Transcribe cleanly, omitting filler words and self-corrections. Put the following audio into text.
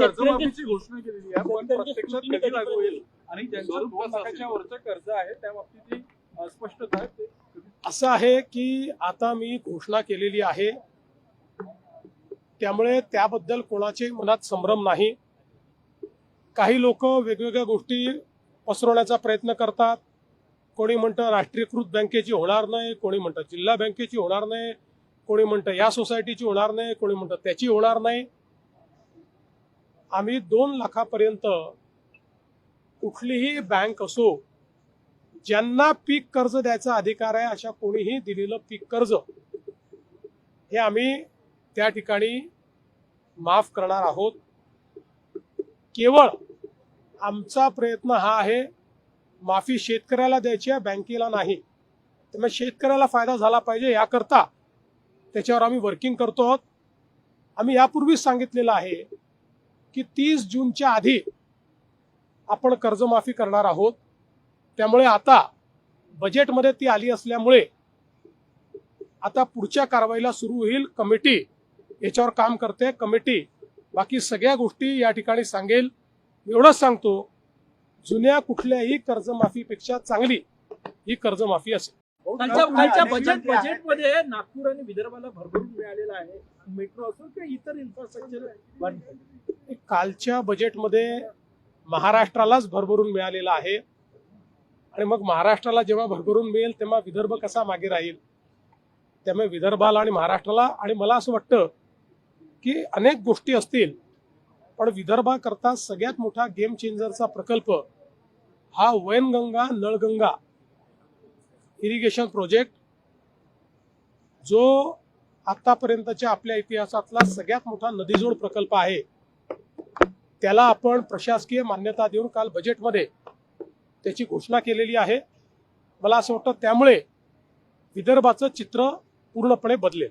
कर्जमाफीची घोषणा केलेली आहे, पण प्रत्यक्षात कधी लागू होईल आणि ज्यांचं 2 लाखाच्या वरचं कर्ज आहे त्या बाबतीत स्पष्टता आहे ते असं आहे की आता मी घोषणा केलेली आहे, त्यामुळे त्याबद्दल कोणाचे मनात संभ्रम नाही. काही लोक वेगवेगळ्या गोष्टी पसरवण्याचा प्रयत्न करतात. कोणी म्हणतं राष्ट्रीयकृत बँकेची होणार नाही, कोणी म्हणतं जिल्हा बँकेची होणार नाही, कोणी म्हणतं या सोसायटीची होणार नाही, कोणी म्हणतं त्याची होणार नाही. आम्ही 2 लाखापर्यंत कुठलीही बँक असो, ज्यांना पीक कर्ज द्यायचा अधिकार आहे अशा कोणीही दिलेलं पीक कर्ज हे आम्ही त्या ठिकाणी माफ करणार आहोत. केवळ आमचा प्रयत्न हा आहे, माफी शेतकऱ्याला द्यायची आहे, बँकेला नाही. त्यामुळे शेतकऱ्याला फायदा झाला पाहिजे याकरता त्याच्यावर आम्ही वर्किंग करतो आहोत. आम्ही यापूर्वीच सांगितलेलं आहे की 30 जूनच्या आधी आपण कर्जमाफी करणार आहोत. त्यामुळे आता बजेटमध्ये ती आली असल्यामुळे आता पुढच्या कारवाईला सुरू होईल. कमिटी याच्यावर काम करते. कमिटी बाकी सगळ्या गोष्टी या ठिकाणी सांगेल. एवढंच सांगतो, जुन्या कुठल्याही कर्जमाफीपेक्षा चांगली ही कर्जमाफी असेल. कालच्या बजेटमध्ये नागपूर आणि विदर्भाला भरभरून मिळालेला आहे. मेट्रो असो किंवा इतर इन्फ्रास्ट्रक्चर कालच्या बजेटमध्ये महाराष्ट्रालाच भरभरून मिळालेला आहे आणि मग महाराष्ट्राला जेव्हा भरभरून मिळेल तेव्हा विदर्भ कसा मागे राहील. त्यामुळे विदर्भाला आणि महाराष्ट्राला, आणि मला असं वाटतं की अनेक गोष्टी असतील पण विदर्भाकरता सगळ्यात मोठा गेम चेंजरचा प्रकल्प हा वैनगंगा नळगंगा इरिगेशन प्रोजेक्ट, जो आतापर्यंतच्या आपल्या इतिहासातला सगळ्यात मोठा नदीजोड प्रकल्प आहे. त्याला आपण प्रशासकीय मान्यता देऊन काल बजेटमध्ये त्याची घोषणा केलेली आहे. मला असं वाटतं त्यामुळे विदर्भाचं चित्र पूर्णपणे बदलेल.